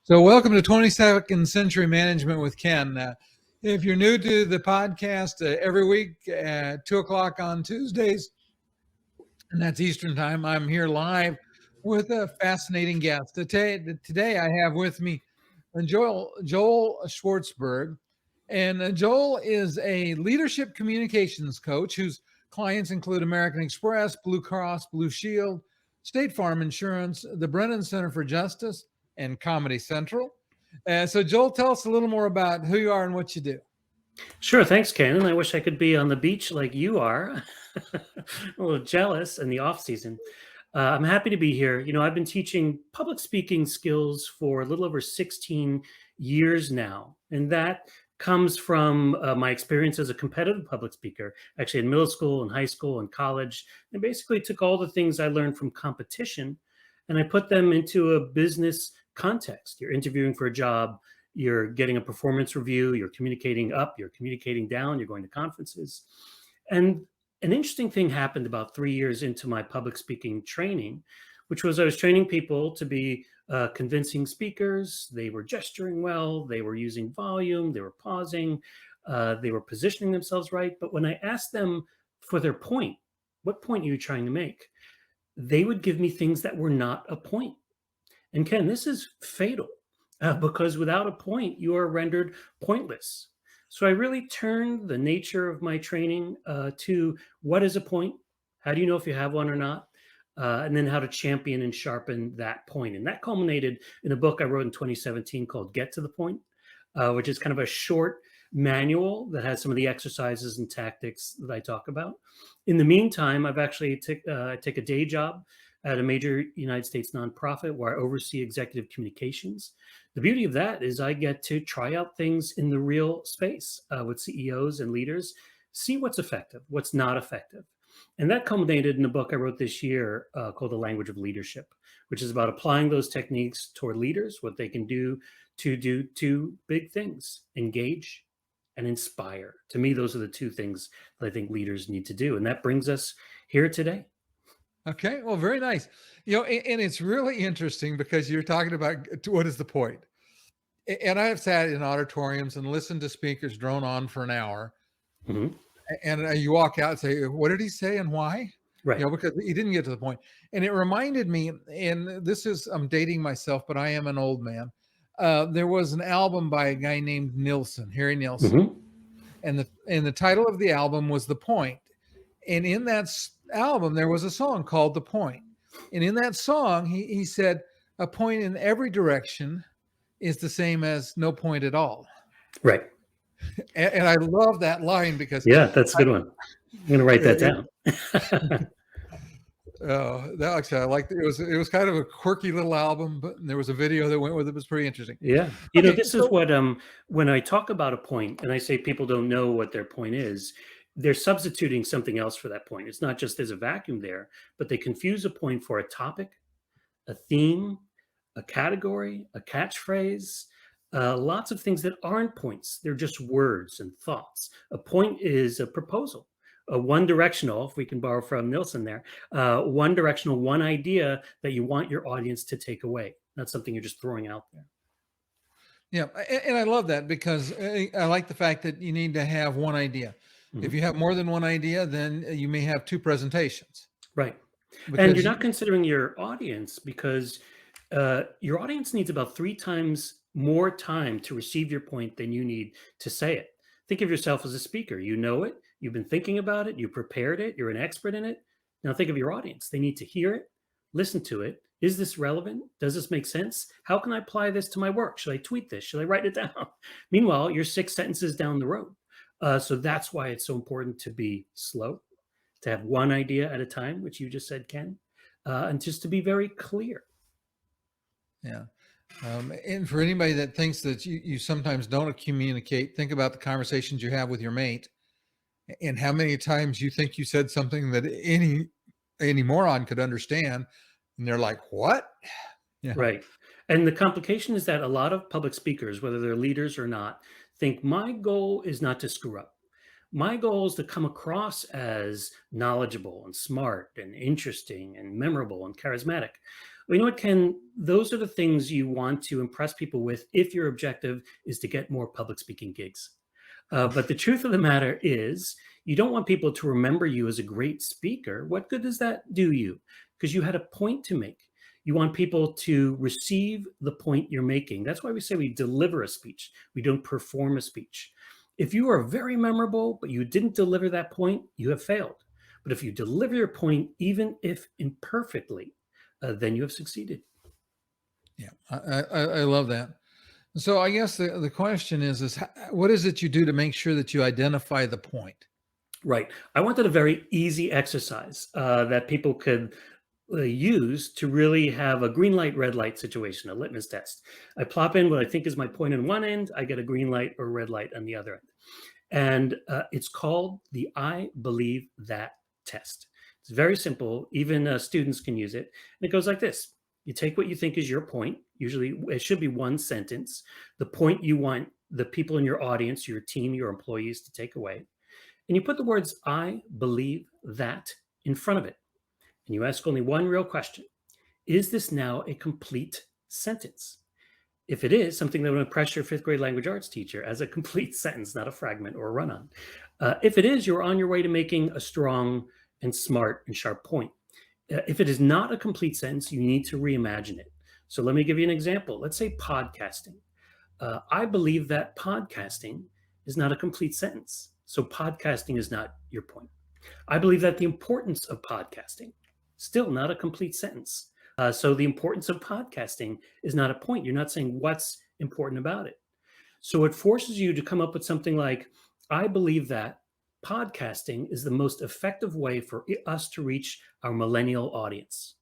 So, welcome to 22nd Century Management with Ken. If you're new to the podcast, every week at 2 o'clock on Tuesdays, and that's Eastern Time, I'm here live with a fascinating guest. Today I have with me Joel Schwartzberg. And Joel is a leadership communications coach whose clients include American Express, Blue Cross, Blue Shield, State Farm Insurance, the Brennan Center for Justice, and Comedy Central. So, Joel, tell us a little more about who you are and what you do. Sure. Thanks, Ken. And I wish I could be on the beach like you are. A little jealous in the off season. I'm happy to be here. I've been teaching public speaking skills for a little over 16 years now. And that comes from my experience as a competitive public speaker, actually in middle school and high school and college, and basically took all the things I learned from competition and I put them into a business context. You're interviewing for a job, you're getting a performance review, you're communicating up, you're communicating down, you're going to conferences. And an interesting thing happened about 3 years into my public speaking training, which was I was training people to be convincing speakers. They were gesturing well, they were using volume, they were pausing, they were positioning themselves right. But when I asked them for their point, what point are you trying to make? They would give me things that were not a point. And Ken, this is fatal because without a point, you are rendered pointless. So I really turned the nature of my training to what is a point? How do you know if you have one or not? And then how to champion and sharpen that point. And that culminated in a book I wrote in 2017 called Get to the Point, which is kind of a short manual that has some of the exercises and tactics that I talk about. In the meantime, I've actually take a day job at a major United States nonprofit where I oversee executive communications. The beauty of that is I get to try out things in the real space with CEOs and leaders, see what's effective, what's not effective. And that culminated in a book I wrote this year called The Language of Leadership, which is about applying those techniques toward leaders, what they can do two big things: engage and inspire. To me, those are the two things that I think leaders need to do. And that brings us here today. Okay, well, very nice. And it's really interesting because you're talking about what is the point. And I have sat in auditoriums and listened to speakers drone on for an hour. Mm-hmm. And you walk out and say, what did he say and why? Right. Because he didn't get to the point. And it reminded me, and I'm dating myself, but I am an old man. There was an album by a guy named Harry Nilsson. Mm-hmm. And the title of the album was The Point. And in that album, there was a song called The Point. And in that song, he said, a point in every direction is the same as no point at all. Right. And I love that line because... Yeah, that's a good one. I'm going to write that down. Actually, I liked it. It was kind of a quirky little album, but there was a video that went with it. It was pretty interesting. Yeah. This is what, when I talk about a point and I say people don't know what their point is, they're substituting something else for that point. It's not just there's a vacuum there, but they confuse a point for a topic, a theme, a category, a catchphrase, lots of things that aren't points. They're just words and thoughts. A point is a proposal, a one-directional, if we can borrow from Nilsson there, one-directional, one idea that you want your audience to take away. Not something you're just throwing out there. Yeah, and I love that because I like the fact that you need to have one idea. If you have more than one idea, then you may have two presentations. Right. And you're not considering your audience because your audience needs about 3 times more time to receive your point than you need to say it. Think of yourself as a speaker. You know it. You've been thinking about it. You prepared it. You're an expert in it. Now think of your audience. They need to hear it, listen to it. Is this relevant? Does this make sense? How can I apply this to my work? Should I tweet this? Should I write it down? Meanwhile, you're 6 sentences down the road. So that's why it's so important to be slow, to have one idea at a time, which you just said, Ken, and just to be very clear. Yeah. And for anybody that thinks that you sometimes don't communicate, think about the conversations you have with your mate and how many times you think you said something that any moron could understand. And they're like, what? Yeah. Right. And the complication is that a lot of public speakers, whether they're leaders or not, think my goal is not to screw up. My goal is to come across as knowledgeable and smart and interesting and memorable and charismatic. Well, you know what, Ken? Those are the things you want to impress people with if your objective is to get more public speaking gigs. But the truth of the matter is, you don't want people to remember you as a great speaker. What good does that do you? Because you had a point to make. You want people to receive the point you're making. That's why we say we deliver a speech. We don't perform a speech. If you are very memorable, but you didn't deliver that point, you have failed. But if you deliver your point, even if imperfectly, then you have succeeded. Yeah, I love that. So I guess the question is what is it you do to make sure that you identify the point? Right. I wanted a very easy exercise that people could use to really have a green light, red light situation, a litmus test. I plop in what I think is my point on one end, I get a green light or red light on the other end. And it's called the I believe that test. It's very simple. Even students can use it. And it goes like this. You take what you think is your point. Usually it should be one sentence. The point you want the people in your audience, your team, your employees to take away. And you put the words I believe that in front of it. And you ask only one real question. Is this now a complete sentence? If it is, something that would impress your fifth grade language arts teacher as a complete sentence, not a fragment or a run-on. If it is, you're on your way to making a strong and smart and sharp point. If it is not a complete sentence, you need to reimagine it. So let me give you an example. Let's say podcasting. I believe that podcasting is not a complete sentence. So podcasting is not your point. I believe that the importance of podcasting, still not a complete sentence. So the importance of podcasting is not a point. You're not saying what's important about it. So it forces you to come up with something like, I believe that podcasting is the most effective way for us to reach our millennial audience.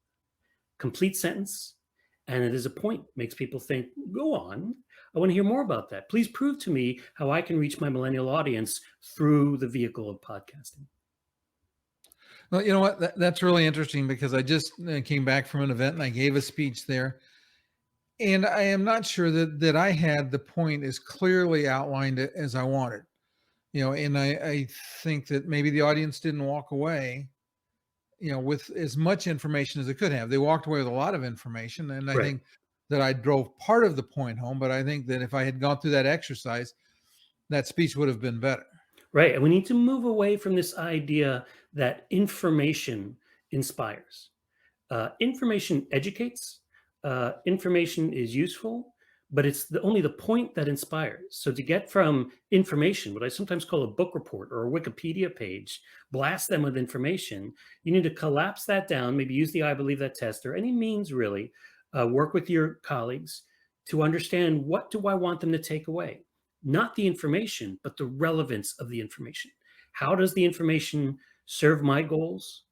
Complete sentence, and it is a point. Makes people think, go on. I want to hear more about that. Please prove to me how I can reach my millennial audience through the vehicle of podcasting. Well, you know what? That's really interesting because I just came back from an event and I gave a speech there. And I am not sure that I had the point as clearly outlined as I wanted. And I think that maybe the audience didn't walk away, with as much information as they could have. They walked away with a lot of information. And I Right. think that I drove part of the point home, but I think that if I had gone through that exercise, that speech would have been better. Right. And we need to move away from this idea that information inspires. Information educates, information is useful, but it's only the point that inspires. So to get from information, what I sometimes call a book report or a Wikipedia page, blast them with information, you need to collapse that down, maybe use the I believe that test or any means really, work with your colleagues to understand what do I want them to take away? Not the information, but the relevance of the information. How does the information serve my goals,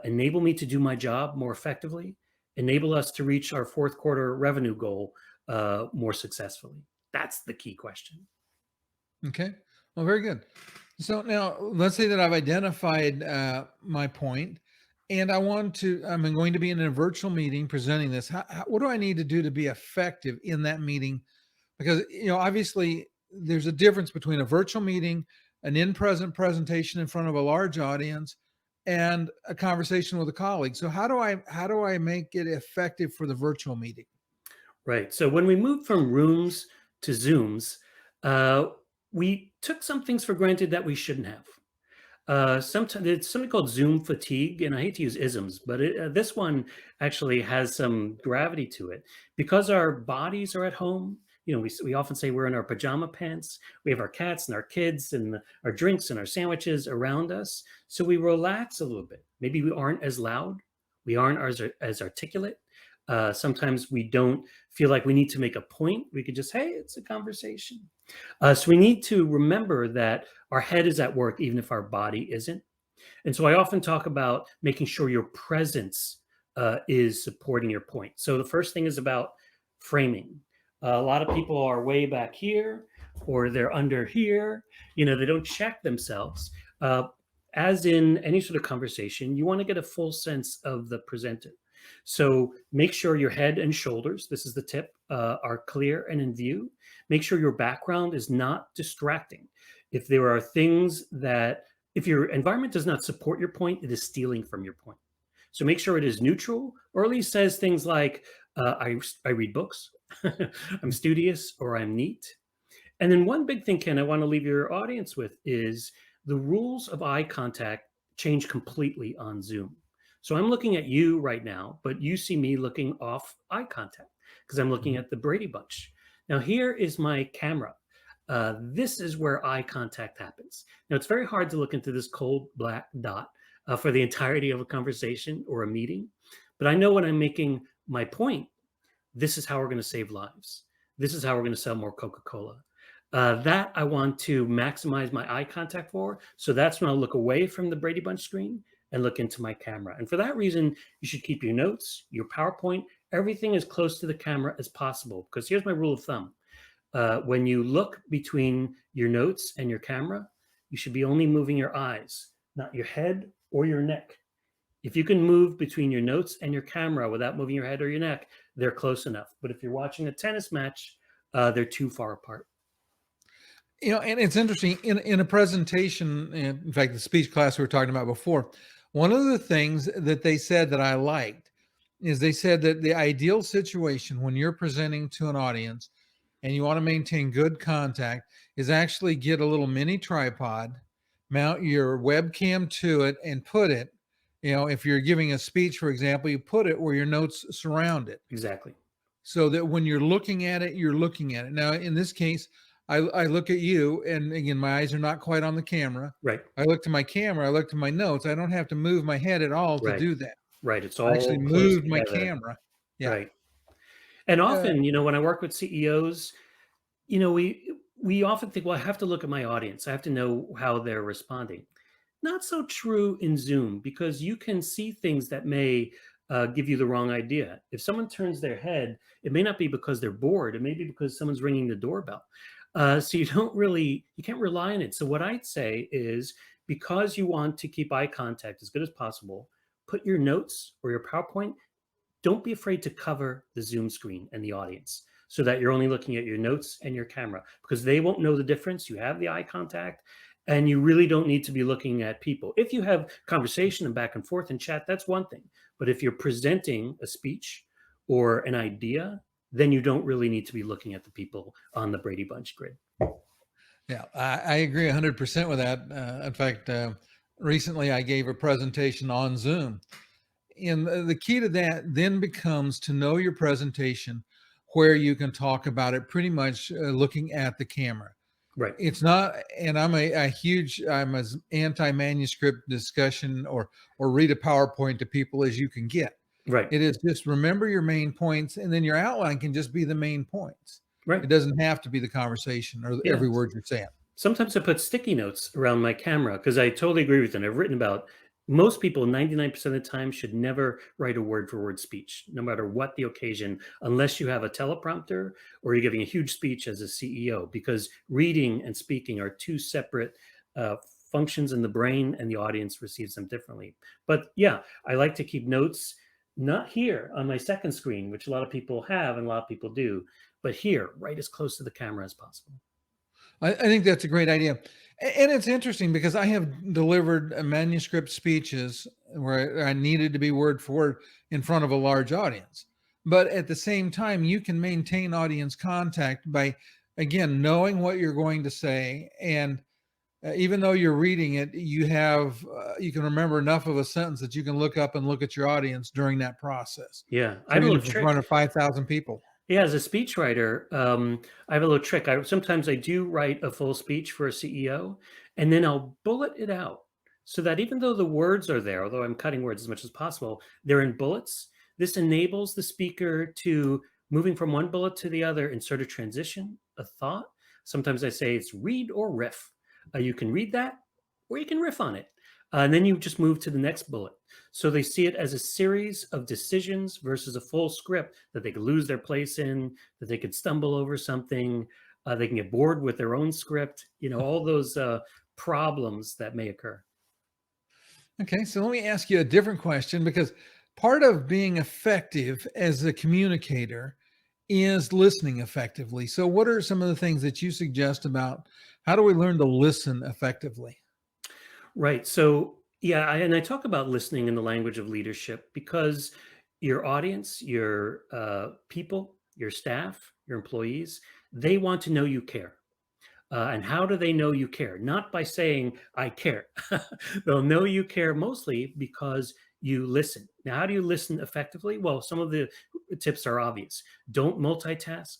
enable me to do my job more effectively, enable us to reach our fourth quarter revenue goal more successfully? That's the key question. Okay. Well, very good. So now let's say that I've identified my point and I'm going to be in a virtual meeting presenting this. What do I need to do to be effective in that meeting? Because, obviously there's a difference between a virtual meeting, an in-person presentation in front of a large audience, and a conversation with a colleague. So how do I make it effective for the virtual meeting? Right. So when we moved from rooms to Zooms, we took some things for granted that we shouldn't have. Sometimes it's something called Zoom fatigue, and I hate to use isms, but this one actually has some gravity to it because our bodies are at home. We often say we're in our pajama pants. We have our cats and our kids and our drinks and our sandwiches around us. So we relax a little bit. Maybe we aren't as loud. We aren't as articulate. Sometimes we don't feel like we need to make a point. We could just, hey, it's a conversation. So we need to remember that our head is at work, even if our body isn't. And so I often talk about making sure your presence is supporting your point. So the first thing is about framing. A lot of people are way back here or they're under here. They don't check themselves. As in any sort of conversation, you want to get a full sense of the presenter. So make sure your head and shoulders, this is the tip, are clear and in view. Make sure your background is not distracting. If there are things if your environment does not support your point, it is stealing from your point. So make sure it is neutral, or at least says things like, I read books, I'm studious, or I'm neat. And then one big thing, Ken, I want to leave your audience with is the rules of eye contact change completely on Zoom. So I'm looking at you right now, but you see me looking off eye contact because I'm looking Mhm. at the Brady Bunch. Now, here is my camera. This is where eye contact happens. Now, it's very hard to look into this cold black dot for the entirety of a conversation or a meeting. But I know when I'm making my point, this is how we're going to save lives. This is how we're going to sell more Coca-Cola. That I want to maximize my eye contact for. So that's when I'll look away from the Brady Bunch screen and look into my camera. And for that reason, you should keep your notes, your PowerPoint, everything as close to the camera as possible. Because here's my rule of thumb. When you look between your notes and your camera, you should be only moving your eyes, not your head or your neck. If you can move between your notes and your camera without moving your head or your neck, they're close enough. But if you're watching a tennis match, they're too far apart. And it's interesting in a presentation, in fact, the speech class we were talking about before, one of the things that they said that I liked is they said that the ideal situation when you're presenting to an audience and you want to maintain good contact is actually get a little mini tripod, mount your webcam to it, and put it, if you're giving a speech, for example, you put it where your notes surround it, Exactly. so that when you're looking at it, you're looking at it. Now, in this case, I look at you, and again, my eyes are not quite on the camera. Right. I look to my camera, I look to my notes. I don't have to move my head at all to Right. do that. Right. It's I actually all close moved my together. camera. Yeah. Right. And Uh, often, when I work with CEOs, we often think, well, I have to look at my audience. I have to know how they're responding. Not so true in Zoom because you can see things that may give you the wrong idea. If someone turns their head, it may not be because they're bored. It may be because someone's ringing the doorbell. So you can't rely on it. So what I'd say is because you want to keep eye contact as good as possible, put your notes or your PowerPoint, don't be afraid to cover the Zoom screen and the audience so that you're only looking at your notes and your camera because they won't know the difference. You have the eye contact and you really don't need to be looking at people. If you have conversation and back and forth and chat, that's one thing. But if you're presenting a speech or an idea, then you don't really need to be looking at the people on the Brady Bunch grid. yeah, I agree 100% with that. In fact, recently I gave a presentation on Zoom. And the key to that then becomes to know your presentation where you can talk about it pretty much looking at the camera. Right. It's not, and I'm as anti-manuscript discussion or read a PowerPoint to people as you can get. Right. It is just remember your main points, and then your outline can just be the main points. Right. It doesn't have to be the conversation or Yeah. every word you're saying. Sometimes I put sticky notes around my camera because I totally agree with it. I've written about most people 99% of the time should never write a word for word speech, no matter what the occasion, unless you have a teleprompter or you're giving a huge speech as a CEO, because reading and speaking are two separate uh, functions in the brain and the audience receives them differently. But yeah, I like to keep notes, not here on my second screen, which a lot of people have and a lot of people do, but here, right as close to the camera as possible. I think that's a great idea. And it's interesting because I have delivered manuscript speeches where I needed to be word for word in front of a large audience. But at the same time, you can maintain audience contact by, again, knowing what you're going to say. And even though you're reading it, you can remember enough of a sentence that you can look up and look at your audience during that process. Yeah, I have a Even little if in front trick. of 5,000 people. Yeah, as a speechwriter, I have a little trick. Sometimes I do write a full speech for a CEO, and then I'll bullet it out so that even though the words are there, although I'm cutting words as much as possible, they're in bullets. This enables the speaker to moving from one bullet to the other and sort of transition a thought. Sometimes I say it's read or riff. You can read that, or you can riff on it, and then you just move to the next bullet. So they see it as a series of decisions versus a full script that they could lose their place in, that they could stumble over something, they can get bored with their own script, all those problems that may occur. Okay, so let me ask you a different question because part of being effective as a communicator is listening effectively. So, what are some of the things that you suggest about how do we learn to listen effectively? Right. So Yeah, and I talk about listening in the language of leadership because your audience, your people, your staff, your employees, they want to know you care. And how do they know you care? Not by saying, I care. They'll know you care mostly because you listen. Now, how do you listen effectively? Well, some of the tips are obvious. Don't multitask.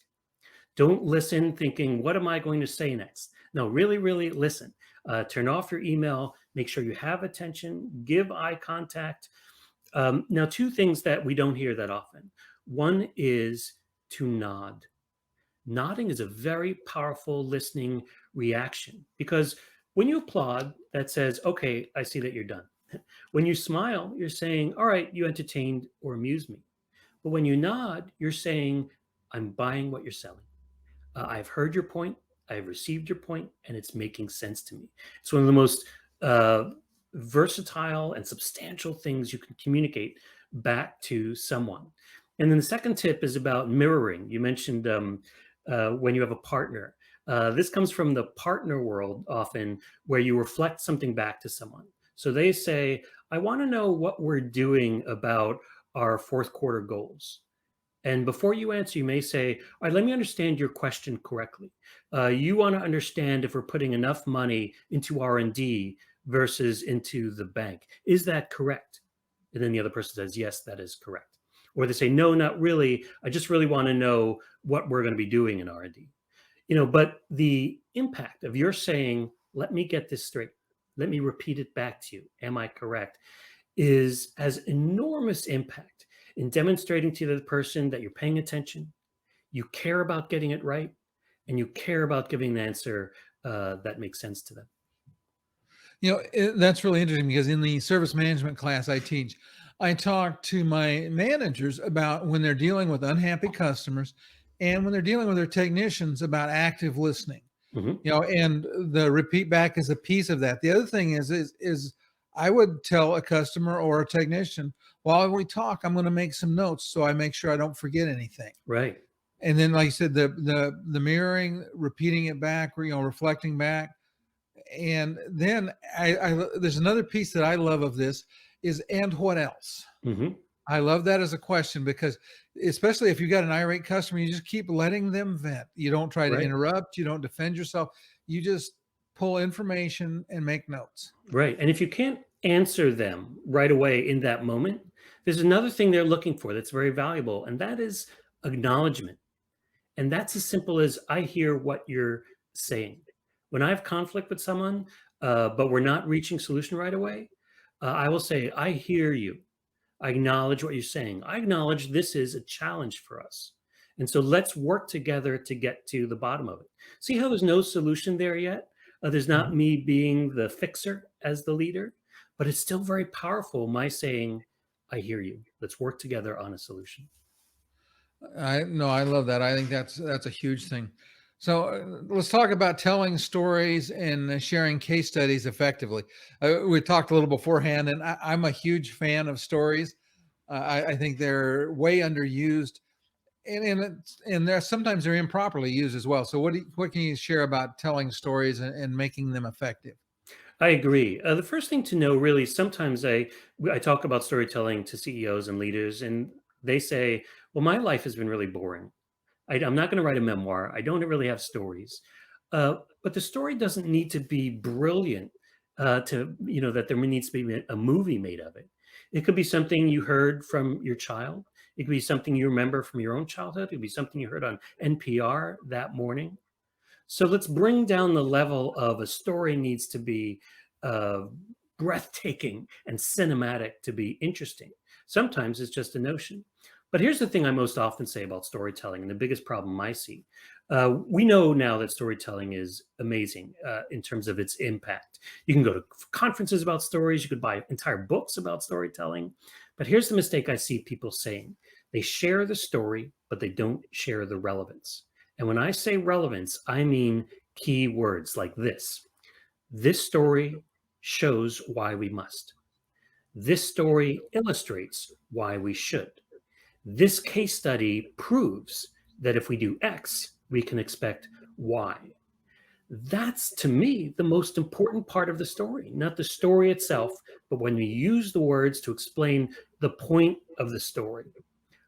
Don't listen thinking, what am I going to say next? No, really, really listen. Turn off your email. Make sure you have attention. Give eye contact. Now, two things that we don't hear that often. One is to nod. Nodding is a very powerful listening reaction because when you applaud, that says, okay, I see that you're done. When you smile, you're saying, all right, you entertained or amused me. But when you nod, you're saying, I'm buying what you're selling. I've heard your point, I've received your point, and it's making sense to me. It's one of the most uh, versatile and substantial things you can communicate back to someone. And then the second tip is about mirroring. You mentioned when you have a partner. This comes from the partner world often, where you reflect something back to someone. So they say, I want to know what we're doing about our fourth quarter goals. And before you answer, you may say, all right, let me understand your question correctly. You want to understand if we're putting enough money into R&D versus into the bank. Is that correct? And then the other person says, yes, that is correct. Or they say, no, not really. I just really want to know what we're going to be doing in R&D. But the impact of your saying, let me get this straight. Let me repeat it back to you. Am I correct? Has enormous impact in demonstrating to the person that you're paying attention, you care about getting it right, and you care about giving an answer that makes sense to them. That's really interesting because in the service management class I teach, I talk to my managers about when they're dealing with unhappy customers and when they're dealing with their technicians about active listening. Mhm. And the repeat back is a piece of that. The other thing is I would tell a customer or a technician, while we talk, I'm going to make some notes so I make sure I don't forget anything. Right. And then, like you said, the mirroring, repeating it back, reflecting back. And then there's another piece that I love of this is, and what else? Hmm. I love that as a question because especially if you got an irate customer, you just keep letting them vent. You don't try to Right. interrupt. You don't defend yourself. You just pull information and make notes. Right. And if you can't answer them right away in that moment, there's another thing they're looking for that's very valuable, and that is acknowledgement. And that's as simple as I hear what you're saying. When I have conflict with someone, but we're not reaching solution right away, I will say, I hear you. I acknowledge what you're saying. I acknowledge this is a challenge for us. And so let's work together to get to the bottom of it. See how there's no solution there yet? There's not Mhm. me being the fixer as the leader, but it's still very powerful. My saying, I hear you. Let's work together on a solution. I love that. I think that's a huge thing. So let's talk about telling stories and sharing case studies effectively. We talked a little beforehand, and I'm a huge fan of stories. I think they're way underused, and they're sometimes they're improperly used as well. So what can you share about telling stories and making them effective? I agree. The first thing to know, really, sometimes I talk about storytelling to CEOs and leaders, and they say, "Well, my life has been really boring. I'm not going to write a memoir. I don't really have stories." But the story doesn't need to be brilliant to that there needs to be a movie made of it. It could be something you heard from your child. It could be something you remember from your own childhood. It could be something you heard on NPR that morning. So let's bring down the level of a story needs to be uh, breathtaking and cinematic to be interesting. Sometimes it's just a notion. But here's the thing I most often say about storytelling, and the biggest problem I see. We know now that storytelling is amazing in terms of its impact. You can go to conferences about stories, you could buy entire books about storytelling. But here's the mistake I see people saying: they share the story, but they don't share the relevance. And when I say relevance, I mean key words like this. This story shows why we must. This story illustrates why we should. This case study proves that if we do X, we can expect Y. That's, to me, the most important part of the story, not the story itself, but when you use the words to explain the point of the story.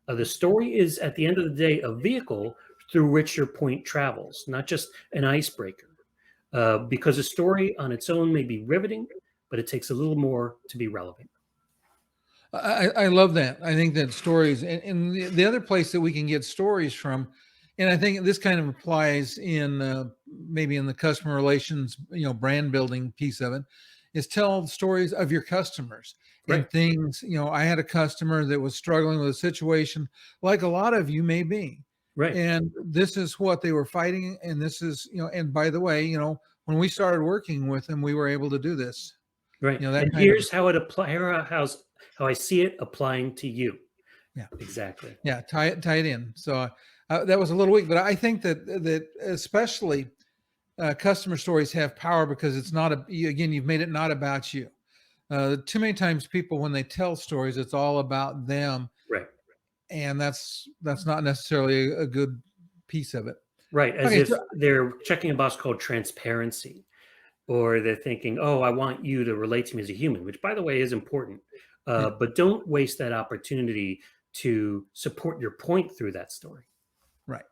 The story is, at the end of the day, a vehicle through which your point travels, not just an icebreaker. Because a story on its own may be riveting, but it takes a little more to be relevant. I love that. I think that stories, and the other place that we can get stories from, and I think this kind of applies in maybe in the customer relations, brand building piece of it, is tell stories of your customers Right, and things. I had a customer that was struggling with a situation like a lot of you may be, right, and this is what they were fighting, and this is, and by the way, when we started working with them, we were able to do this. right. That And kind of, here's how it apply. How I see it applying to you. yeah. Exactly. Yeah, tie it in. So that was a little weak, but I think that especially customer stories have power because it's not again, you've made it not about you. Too many times people, when they tell stories, it's all about them, Right. and that's not necessarily a good piece of it. Right. As Okay, if so they're checking a box called transparency, or they're thinking, oh, I want you to relate to me as a human, which, by the way, is important. yeah, But don't waste that opportunity to support your point through that story. right.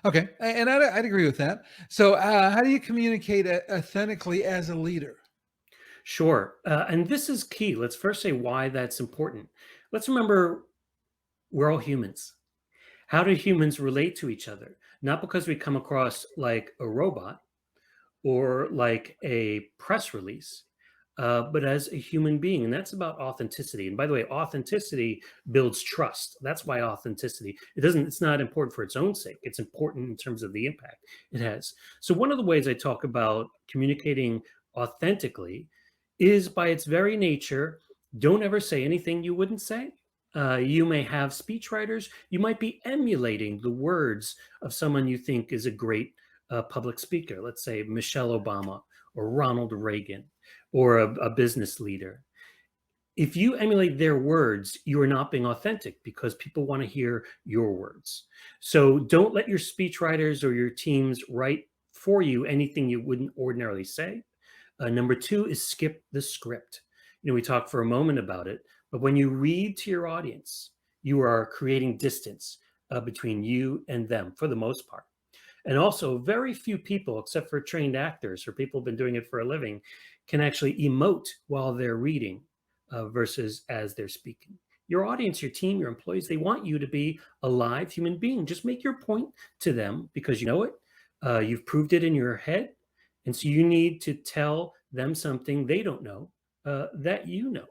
Okay, and I'd agree with that. So, how do you communicate authentically as a leader? Sure. And this is key. Let's first say why that's important. Let's remember we're all humans. How do humans relate to each other? Not because we come across like a robot or like a press release, but as a human being. And that's about authenticity. And by the way, authenticity builds trust. That's why authenticity, it's not important for its own sake. It's important in terms of the impact it has. So one of the ways I talk about communicating authentically is by its very nature, don't ever say anything you wouldn't say. You may have speechwriters. You might be emulating the words of someone you think is a great public speaker, let's say Michelle Obama or Ronald Reagan or a business leader. If you emulate their words, you are not being authentic because people want to hear your words. So don't let your speechwriters or your teams write for you anything you wouldn't ordinarily say. Number two is skip the script. We talked for a moment about it, but when you read to your audience, you are creating distance between you and them for the most part. And also, very few people, except for trained actors or people who've been doing it for a living, can actually emote while they're reading versus as they're speaking. Your audience, your team, your employees, they want you to be a live human being. Just make your point to them because you know it. You've proved it in your head. And so you need to tell them something they don't know that you know.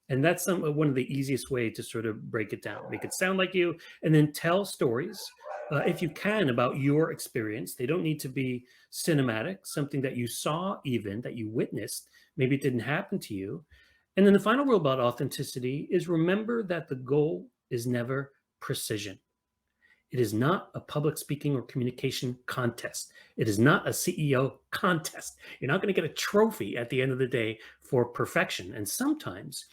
And that's one of the easiest way to sort of break it down. Make it sound like you, and then tell stories, if you can, about your experience. They don't need to be cinematic, something that you saw, even that you witnessed. Maybe it didn't happen to you. And then the final rule about authenticity is remember that the goal is never precision. It is not a public speaking or communication contest. It is not a CEO contest. You're not going to get a trophy at the end of the day for perfection. And sometimes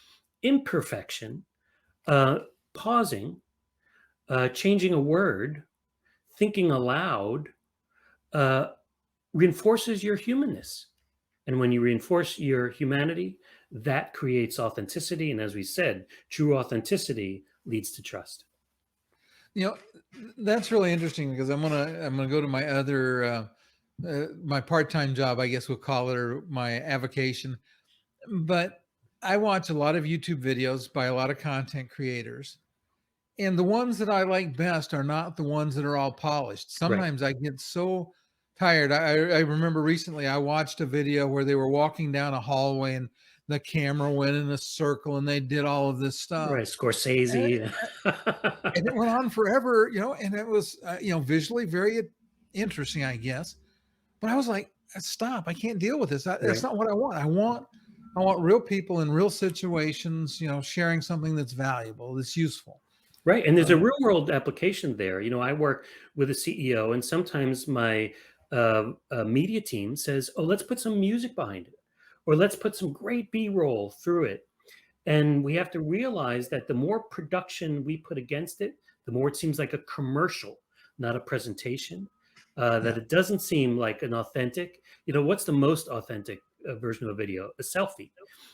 imperfection, uh, pausing, changing a word, thinking aloud, uh, reinforces your humanness. And when you reinforce your humanity, that creates authenticity. And as we said, true authenticity leads to trust. You know, that's really interesting because I'm gonna go to my other my part-time job, I guess we'll call it, or my avocation. But I watch a lot of YouTube videos by a lot of content creators, and the ones that I like best are not the ones that are all polished. Right. Sometimes I get so tired. I remember recently I watched a video where they were walking down a hallway and the camera went in a circle and they did all of this stuff. Right. Scorsese. And it went on forever, and it was, visually very interesting, I guess. But I was like, stop! I can't deal with this. That's Right. not what I want. I want real people in real situations, sharing something that's valuable, that's useful. Right. And there's Uh, a real world application there. I work with a CEO, and sometimes my media team says, oh, let's put some music behind it, or let's put some great B roll through it. And we have to realize that the more production we put against it, the more it seems like a commercial, not a presentation. that it doesn't seem like an authentic, what's the most authentic version of a video? A selfie.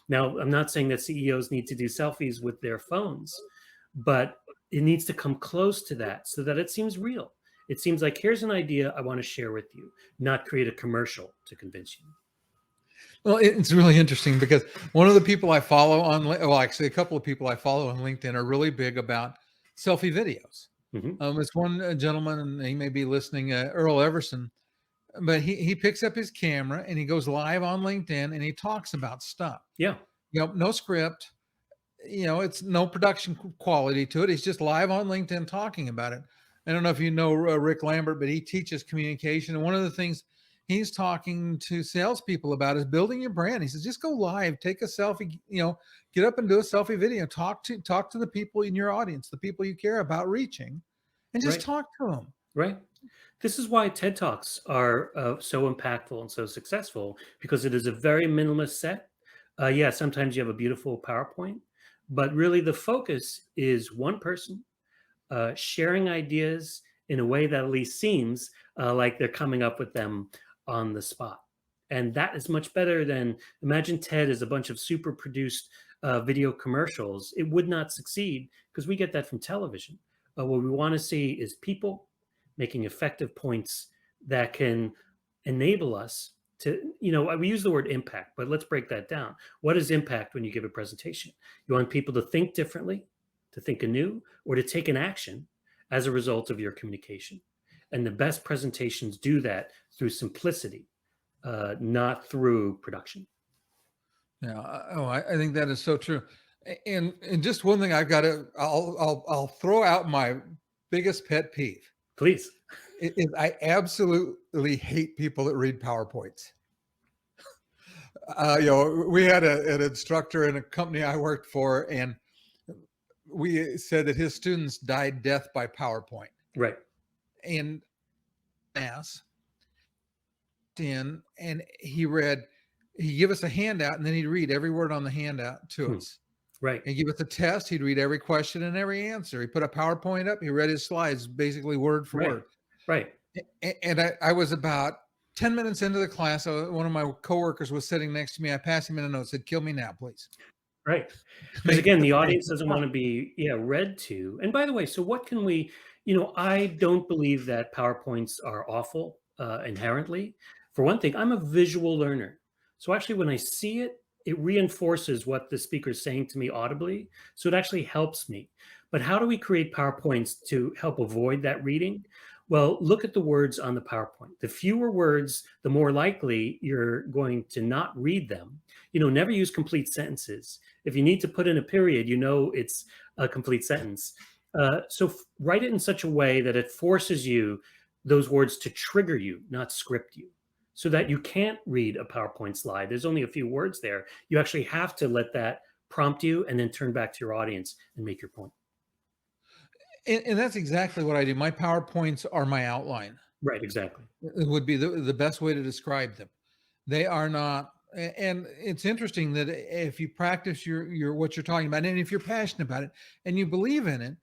Now, I'm not saying that CEOs need to do selfies with their phones, but it needs to come close to that so that it seems real. It seems like, here's an idea I want to share with you, not create a commercial to convince you. Well, it's really interesting because one of the people I follow on, well, actually, a couple of people I follow on LinkedIn are really big about selfie videos. It's one gentleman, and he may be listening, Earl Everson, but he picks up his camera and he goes live on LinkedIn and he talks about stuff. Yeah. No script. It's no production quality to it. He's just live on LinkedIn talking about it. I don't know if you know Rick Lambert, but he teaches communication. And one of the things he's talking to salespeople about is building your brand. He says, just go live, take a selfie, get up and do a selfie video, talk to the people in your audience, the people you care about reaching, and just talk to them. Right. This is why TED Talks are so impactful and so successful, because it is a very minimalist set. Yeah, sometimes you have a beautiful PowerPoint, but really the focus is one person sharing ideas in a way that at least seems like they're coming up with them on the spot. And that is much better than, imagine TED is a bunch of super produced video commercials. It would not succeed because we get that from television. What we want to see is people making effective points that can enable us to, we use the word impact, but let's break that down. What is impact when you give a presentation? You want people to think differently, to think anew, or to take an action as a result of your communication. And the best presentations do that through simplicity, not through production. Yeah. I think that is so true. And just one thing I'll throw out my biggest pet peeve. Please. Is I absolutely hate people that read PowerPoints. We had an instructor in a company I worked for, and we said that his students died death by PowerPoint. Right. And and he give us a handout, and then he'd read every word on the handout to us. Right. And give us a test. He'd read every question and every answer. He put a PowerPoint up. He read his slides basically word for word. Right. And I was about 10 minutes into the class. One of my coworkers was sitting next to me. I passed him in a note, said, "Kill me now, please." Right. Because again, the audience doesn't want to be read to. And by the way, so what can we, I don't believe that PowerPoints are awful inherently. For one thing, I'm a visual learner. So actually when I see it, it reinforces what the speaker is saying to me audibly. So it actually helps me. But how do we create PowerPoints to help avoid that reading? Well, look at the words on the PowerPoint. The fewer words, the more likely you're going to not read them. Never use complete sentences. If you need to put in a period, it's a complete sentence. So write it in such a way that it forces those words to trigger you, not script you, so that you can't read a PowerPoint slide. There's only a few words there. You actually have to let that prompt you and then turn back to your audience and make your point. And that's exactly what I do. My PowerPoints are my outline. Right, exactly. It would be the best way to describe them. They are not, and it's interesting that if you practice your what you're talking about, and if you're passionate about it and you believe in it,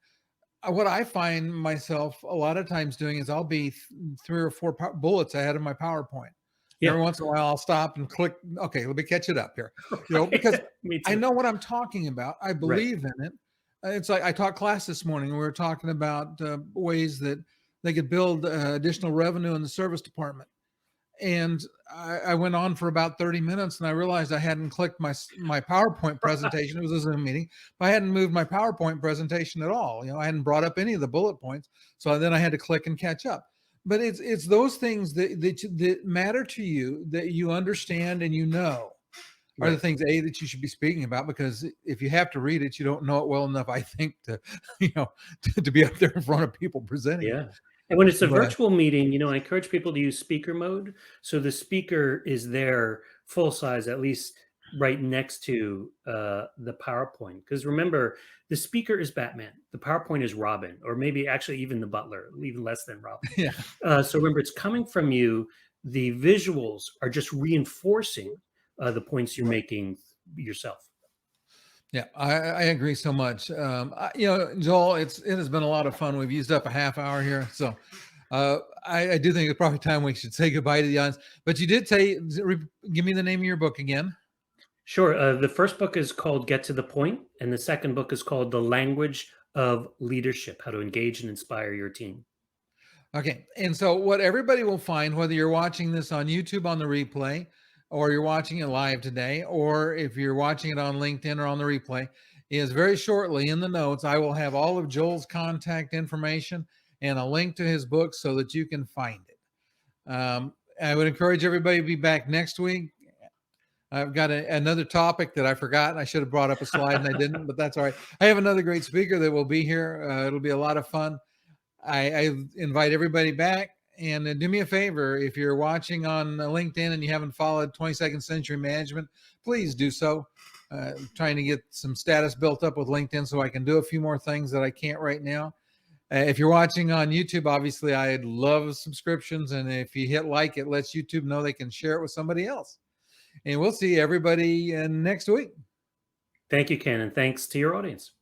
what I find myself a lot of times doing is I'll be 3 or 4 bullets ahead of my PowerPoint. Yeah. Every once in a while, I'll stop and click. Okay, let me catch it up here. Because I know what I'm talking about. I believe in it. It's like I taught class this morning. And we were talking about ways that they could build additional revenue in the service department. And I went on for about 30 minutes, and I realized I hadn't clicked my PowerPoint presentation. It was a Zoom meeting, but I hadn't moved my PowerPoint presentation at all. I hadn't brought up any of the bullet points. So then I had to click and catch up. But it's those things that matter to you, that you understand and are the things that you should be speaking about, because if you have to read it, you don't know it well enough, I think, to be up there in front of people presenting. Yeah. And when it's a virtual meeting, I encourage people to use speaker mode. So the speaker is there full size, at least right next to the PowerPoint. Because remember, the speaker is Batman. The PowerPoint is Robin, or maybe actually even the butler, even less than Robin. Yeah. So remember, it's coming from you. The visuals are just reinforcing the points you're making yourself. Yeah, I agree so much. Joel, it has been a lot of fun. We've used up a half hour here. So I do think it's probably time we should say goodbye to the audience. But you did say, give me the name of your book again. Sure. The first book is called Get to the Point, and the second book is called The Language of Leadership: How to Engage and Inspire Your Team. Okay. And so what everybody will find, whether you're watching this on YouTube on the replay, or you're watching it live today, or if you're watching it on LinkedIn or on the replay, is very shortly in the notes, I will have all of Joel's contact information and a link to his book so that you can find it. I would encourage everybody to be back next week. I've got another topic that I forgot. I should have brought up a slide and I didn't, but that's all right. I have another great speaker that will be here. It'll be a lot of fun. I invite everybody back, and do me a favor. If you're watching on LinkedIn and you haven't followed 22nd Century Management, please do so. Trying to get some status built up with LinkedIn so I can do a few more things that I can't right now. If you're watching on YouTube, obviously I'd love subscriptions. And if you hit like, it lets YouTube know they can share it with somebody else. And we'll see everybody next week. Thank you, Ken, and thanks to your audience.